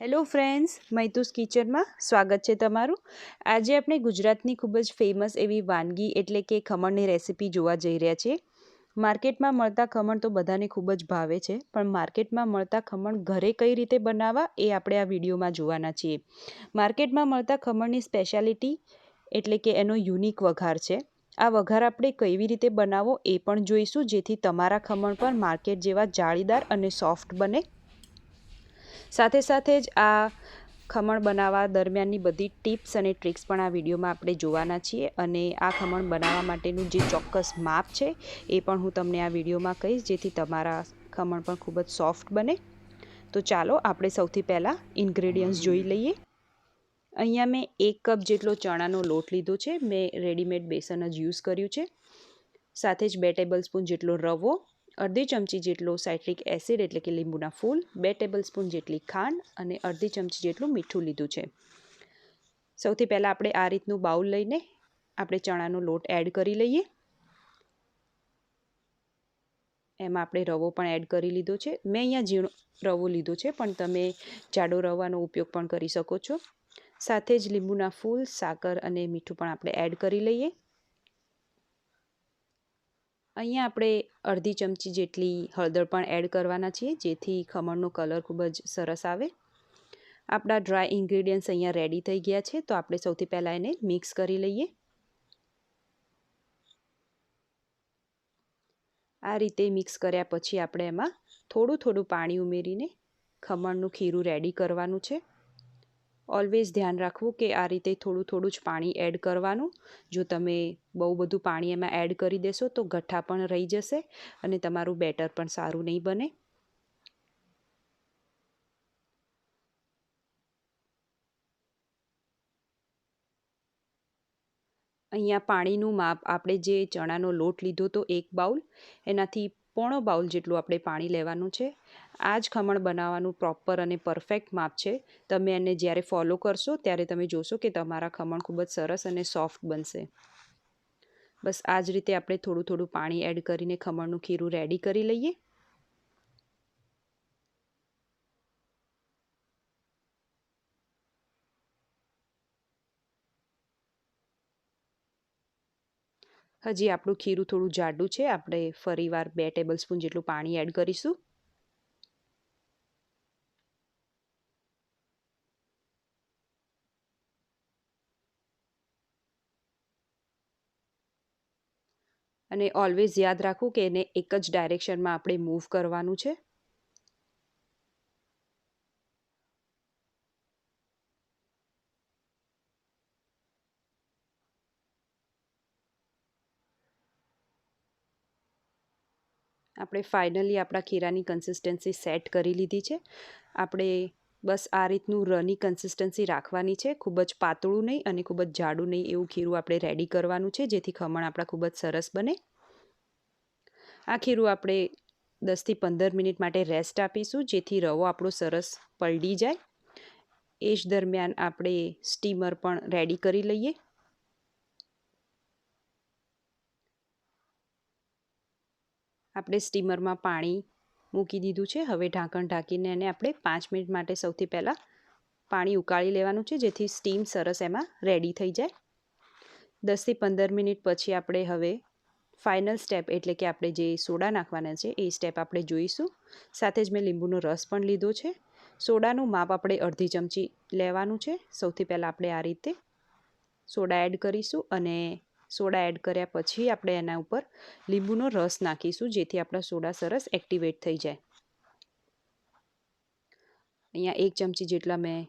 Hello friends, મૈતુસ કિચનમાં સ્વાગત છે તમારું. આજે આપણે ગુજરાતની ખૂબ જ ફેમસ એવી વાનગી એટલે કે ખમણની રેસીપી જોવા જઈ રહ્યા છીએ. માર્કેટમાં મળતા ખમણ તો બધાને ખૂબ જ ભાવે છે, પણ માર્કેટમાં મળતા ખમણ ઘરે કઈ રીતે બનાવવા એ આપણે આ વિડીયોમાં જોવાના છીએ. માર્કેટમાં મળતા ખમણની સ્પેશિયાલિટી એટલે કે એનો યુનિક વઘાર છે. આ વઘાર આપણે કેવી રીતે બનાવવો એ પણ જોઈશું, જેથી તમારા ખમણ પણ માર્કેટ જેવા જાળીદાર અને સોફ્ટ બને. સાથે સાથે જ આ ખમણ બનાવવા દરમિયાનની બધી ટિપ્સ અને ટ્રિક્સ પણ આ વિડીયોમાં આપણે જોવાના છીએ, અને આ ખમણ બનાવવા માટેનું જે ચોક્કસ માપ છે એ પણ હું તમને આ વિડીયોમાં કહીશ, જેથી તમારા ખમણ પણ ખૂબ જ સોફ્ટ બને. તો ચાલો આપણે સૌથી પહેલાં ઇન્ગ્રેડિયન્ટ્સ જોઈ લઈએ. અહીંયા મેં 1 કપ જેટલો ચણાનો લોટ લીધો છે. મેં રેડીમેડ બેસન જ યુઝ કર્યું છે. સાથે જ 2 ટેબલસ્પૂન જેટલો રવો, અડધી ચમચી જેટલો સાઇટ્રિક એસિડ એટલે કે લીંબુના ફૂલ, 2 ટેબલસ્પૂન જેટલી ખાંડ અને અડધી ચમચી જેટલું મીઠું લીધું છે. સૌથી પહેલાં આપણે આ રીતનું બાઉલ લઈને આપણે ચણાનો લોટ એડ કરી લઈએ. એમાં આપણે રવો પણ એડ કરી લીધો છે. મેં અહીંયા ઝીણો રવો લીધો છે, પણ તમે જાડો રવાનો ઉપયોગ પણ કરી શકો છો. સાથે જ લીંબુના ફૂલ, સાકર અને મીઠું પણ આપણે એડ કરી લઈએ. અહીંયા આપણે અડધી ચમચી જેટલી હળદર પણ એડ કરવાના છીએ, જેથી ખમણનો કલર ખૂબ જ સરસ આવે. આપણા ડ્રાય ઇન્ગ્રેડિયન્ટ્સ અહીંયા રેડી થઈ ગયા છે, તો આપણે સૌથી પહેલાં એને મિક્સ કરી લઈએ. આ રીતે મિક્સ કર્યા પછી આપણે એમાં થોડું પાણી ઉમેરીને ખમણનું ખીરું રેડી કરવાનું છે. ઓલવેઝ ધ્યાન રાખવું કે આ રીતે થોડું જ પાણી એડ કરવાનું. જો તમે બહુ બધું પાણી એમાં એડ કરી દેશો તો ગઠ્ઠા પણ રહી જશે અને તમારું બેટર પણ સારું નહીં બને. અહીંયા પાણીનું માપ આપણે જે ચણાનો લોટ લીધો તો 1 બાઉલ, એનાથી પોણો બાઉલ જેટલું આપણે પાણી લેવાનું છે. આ જ ખમણ બનાવવાનું પ્રોપર અને પરફેક્ટ માપ છે. તમે એને જ્યારે ફોલો કરશો ત્યારે તમે જોશો કે તમારા ખમણ ખૂબ જ સરસ અને સોફ્ટ બનશે. બસ આ જ રીતે આપણે થોડું પાણી એડ કરીને ખમણનું ખીરું રેડી કરી લઈએ. હજી આપણું ખીરું થોડું જાડું છે. આપણે ફરીવાર 2 ટેબલસ્પૂન જેટલું પાણી એડ કરીશું. અને ઓલવેઝ યાદ રાખવું કે એને એક જ ડાયરેક્શનમાં આપણે મૂવ કરવાનું છે. આપણે ફાઇનલી આપણા ખીરાની કન્સિસ્ટન્સી સેટ કરી લીધી છે. આપણે બસ આ રીતનુંરની કન્સિસ્ટન્સી રાખવાની છે. ખૂબ જ પાતળું નહીં અને ખૂબ જ જાડું નહીં એવું ખીરું આપણે રેડી કરવાનું છે, જેથી ખમણ આપણા ખૂબ જ સરસ બને. આ ખીરું આપણે 10થી 15 મિનિટ માટે રેસ્ટ આપીશું, જેથી રવો આપણો સરસ પલળી જાય. એ જ દરમિયાન આપણે સ્ટીમર પણ રેડી કરી લઈએ. આપણે સ્ટીમરમાં પાણી મૂકી દીધું છે. હવે ઢાંકણ ઢાંકીને એને આપણે 5 મિનિટ માટે સૌથી પહેલાં પાણી ઉકાળી લેવાનું છે, જેથી સ્ટીમ સરસ એમાં રેડી થઈ જાય. 10થી 15 મિનિટ પછી આપણે હવે ફાઇનલ સ્ટેપ એટલે કે આપણે જે સોડા નાખવાના છે એ સ્ટેપ આપણે જોઈશું. સાથે જ મેં લીંબુનો રસ પણ લીધો છે. સોડાનું માપ આપણે અડધી ચમચી લેવાનું છે. સૌથી પહેલાં આપણે આ રીતે સોડા એડ કરીશું, અને સોડા એડ કર્યા પછી આપણે એના ઉપર લીંબુનો રસ નાખીશું, જેથી આપણા સોડા સરસ એક્ટિવેટ થઈ જાય. અહીંયા 1 ચમચી જેટલા મેં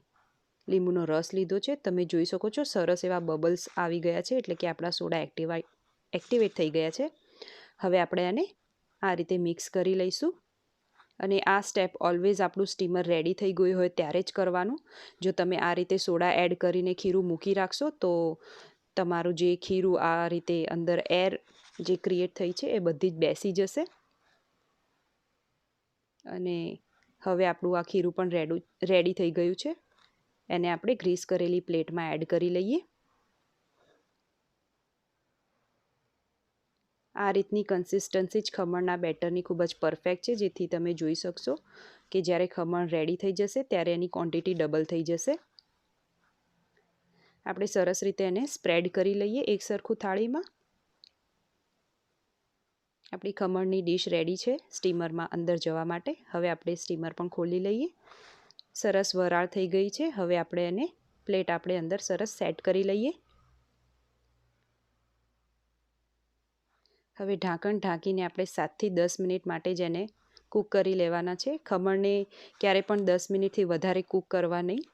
લીંબુનો રસ લીધો છે. તમે જોઈ શકો છો સરસ એવા બબલ્સ આવી ગયા છે, એટલે કે આપણા સોડા એક્ટિવેટ થઈ ગયા છે. હવે આપણે આને આ રીતે મિક્સ કરી લઈશું. અને આ સ્ટેપ ઓલવેઝ આપણું સ્ટીમર રેડી થઈ ગયું હોય ત્યારે જ કરવાનું. જો તમે આ રીતે સોડા એડ કરીને ખીરું મૂકી રાખશો તો તમારું જે ખીરું આ રીતે અંદર એર જે ક્રિએટ થઈ છે એ બધી જ બેસી જશે. અને હવે આપણું આ ખીરું પણ રેડી થઈ ગયું છે. એને આપણે ગ્રીસ કરેલી પ્લેટમાં એડ કરી લઈએ. આ રીતની કન્સિસ્ટન્સી જ ખમણના બેટરની ખૂબ જ પરફેક્ટ છે, જેથી તમે જોઈ શકશો કે જ્યારે ખમણ રેડી થઈ જશે ત્યારે એની ક્વોન્ટિટી ડબલ થઈ જશે. આપણે સરસ રીતે એને સ્પ્રેડ કરી લઈએ એક સરખું થાળીમાં. આપણી ખમણની ડીશ રેડી છે સ્ટીમરમાં અંદર જવા માટે. હવે આપણે સ્ટીમર પણ ખોલી લઈએ. સરસ વરાળ થઈ ગઈ છે. હવે આપણે એને પ્લેટ આપણે અંદર સરસ સેટ કરી લઈએ. હવે ઢાંકણ ઢાંકીને આપણે 7થી 10 મિનિટ માટે જ એને કૂક કરી લેવાના છે. ખમણને ક્યારે પણ 10 મિનિટથી વધારે કૂક કરવા નહીં.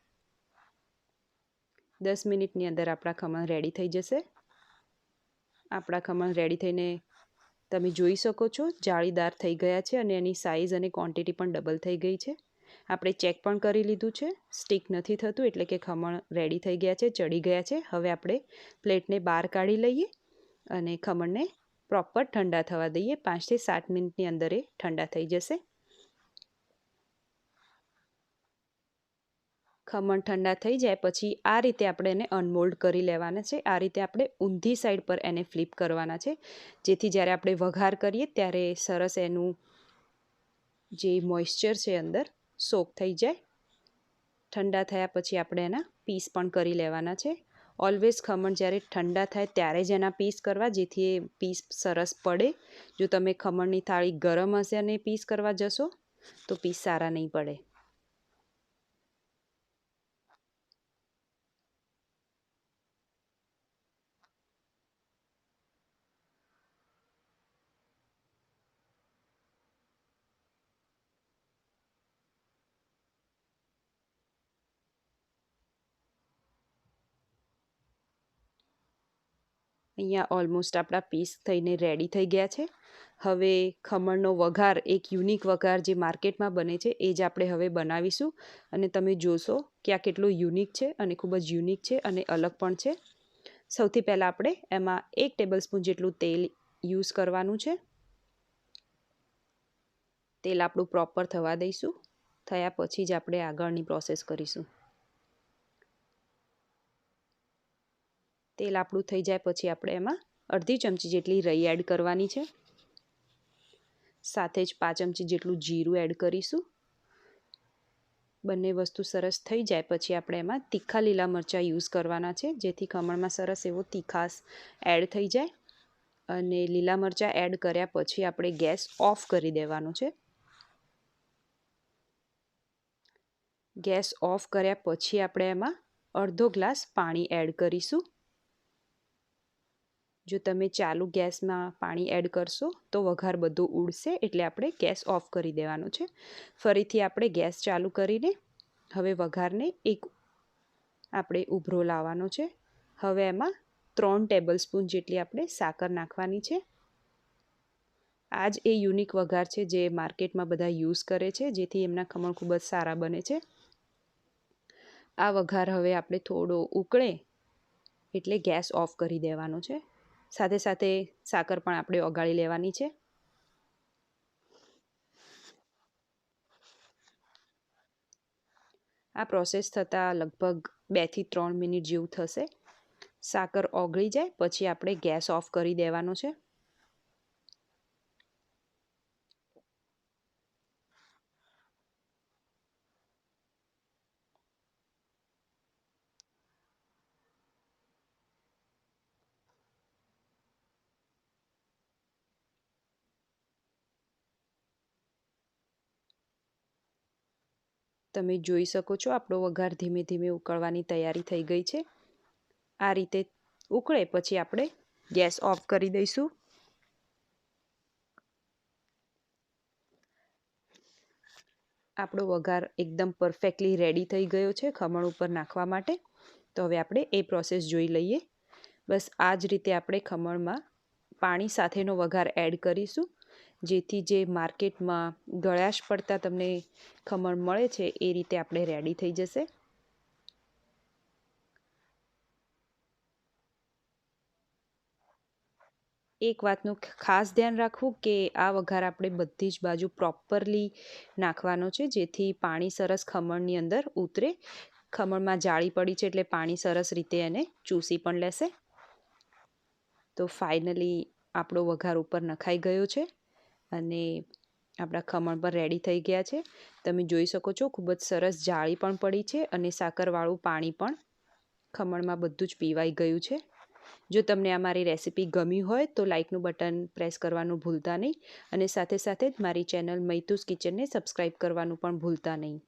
10 મિનિટની અંદર આપણા ખમણ રેડી થઈ જશે. આપણા ખમણ રેડી થઈને તમે જોઈ શકો છો જાળીદાર થઈ ગયા છે અને એની સાઇઝ અને ક્વોન્ટિટી પણ ડબલ થઈ ગઈ છે. આપણે ચેક પણ કરી લીધું છે, સ્ટીક નથી થતું, એટલે કે ખમણ રેડી થઈ ગયા છે, ચડી ગયા છે. હવે આપણે પ્લેટને બહાર કાઢી લઈએ અને ખમણને પ્રોપર ઠંડા થવા દઈએ. 5થી 7 મિનિટની અંદર એ ઠંડા થઈ જશે. ખમણ ઠંડા થઈ જાય પછી આ રીતે આપણે એને અનમોલ્ડ કરી લેવાના છે. આ રીતે આપણે ઊંધી સાઈડ પર એને ફ્લિપ કરવાના છે, જેથી જ્યારે આપણે વઘાર કરીએ ત્યારે સરસ એનું જે મોઇશ્ચર છે અંદર સોક થઈ જાય. ઠંડા થયા પછી આપણે એના પીસ પણ કરી લેવાના છે. ઓલવેઝ ખમણ જ્યારે ઠંડા થાય ત્યારે જ એના પીસ કરવા, જેથી એ પીસ સરસ પડે. જો તમે ખમણની થાળી ગરમ હશે અને પીસ કરવા જશો તો પીસ સારા નહીં પડે. અહીંયા ઓલમોસ્ટ આપણા પીસ થઈને રેડી થઈ ગયા છે. હવે ખમણનો વઘાર, એક યુનિક વઘાર જે માર્કેટમાં બને છે એ જ આપણે હવે બનાવીશું અને તમે જોશો કે આ કેટલો યુનિક છે અને ખૂબ જ યુનિક છે અને અલગ પણ છે. સૌથી પહેલાં આપણે એમાં 1 ટેબલસ્પૂન જેટલું તેલ યુઝ કરવાનું છે. તેલ આપણું પ્રોપર થવા દઈશું. થયા પછી જ આપણે આગળની પ્રોસેસ કરીશું. તેલ આપણું થઈ જાય પછી આપણે એમાં અડધી ચમચી જેટલી રઈ એડ કરવાની છે. સાથે જ 5 ચમચી જેટલું જીરું એડ કરીશું. બંને વસ્તુ સરસ થઈ જાય પછી આપણે એમાં તીખા લીલા મરચાં યુઝ કરવાના છે, જેથી ખમણમાં સરસ એવો તીખાશ એડ થઈ જાય. અને લીલા મરચાં એડ કર્યા પછી આપણે ગેસ ઓફ કરી દેવાનો છે. ગેસ ઓફ કર્યા પછી આપણે એમાં અડધો ગ્લાસ પાણી એડ કરીશું. જો તમે ચાલુ ગેસમાં પાણી એડ કરશો તો વઘાર બધો ઉડશે, એટલે આપણે ગેસ ઓફ કરી દેવાનો છે. ફરીથી આપણે ગેસ ચાલુ કરીને હવે વઘારને આપણે ઉભરો લાવવાનો છે. હવે એમાં 3 ટેબલસ્પૂન જેટલી આપણે સાકર નાખવાની છે. આ જ એ યુનિક વઘાર છે જે માર્કેટમાં બધા યુઝ કરે છે, જેથી એમના ખમણ ખૂબ જ સારા બને છે. આ વઘાર હવે આપણે થોડો ઉકળે એટલે ગેસ ઓફ કરી દેવાનો છે. સાથે સાથે સાકર પણ આપણે ઓગાળી લેવાની છે. આ પ્રોસેસ થતાં લગભગ 2થી 3 મિનિટ જેવું થશે. સાકર ઓગળી જાય પછી આપણે ગેસ ઓફ કરી દેવાનો છે. તમે જોઈ શકો છો આપણો વઘાર ધીમે ધીમે ઉકળવાની તૈયારી થઈ ગઈ છે. આ રીતે ઉકળે પછી આપણે ગેસ ઓફ કરી દઈશું. આપણો વઘાર એકદમ પરફેક્ટલી રેડી થઈ ગયો છે ખમણ ઉપર નાખવા માટે. તો હવે આપણે એ પ્રોસેસ જોઈ લઈએ. બસ આ જ રીતે આપણે ખમણમાં પાણી સાથેનો વઘાર એડ કરીશું, જેથી જે માર્કેટમાં ગળાશ પડતા તમને ખમણ મળે છે એ રીતે આપણે રેડી થઈ જશે. એક વાતનું ખાસ ધ્યાન રાખવું કે આ વઘાર આપણે બધી જ બાજુ પ્રોપરલી નાખવાનો છે, જેથી પાણી સરસ ખમણની અંદર ઉતરે. ખમણમાં જાળી પડી છે એટલે પાણી સરસ રીતે એને ચૂસી પણ લેશે. તો ફાઇનલી આપણો વઘાર ઉપર નખાઈ ગયો છે અને આપણા ખમણ પણ રેડી થઈ ગયા છે. તમે જોઈ શકો છો ખૂબ જ સરસ જાળી પણ પડી છે અને સાકરવાળું પાણી પણ ખમણમાં બધું જ પીવાઈ ગયું છે. જો તમને આ મારી રેસીપી ગમી હોય તો લાઇકનું બટન પ્રેસ કરવાનું ભૂલતા નહીં અને સાથે સાથે જ મારી ચેનલ મૈતુસ કિચનને સબસ્ક્રાઈબ કરવાનું પણ ભૂલતા નહીં.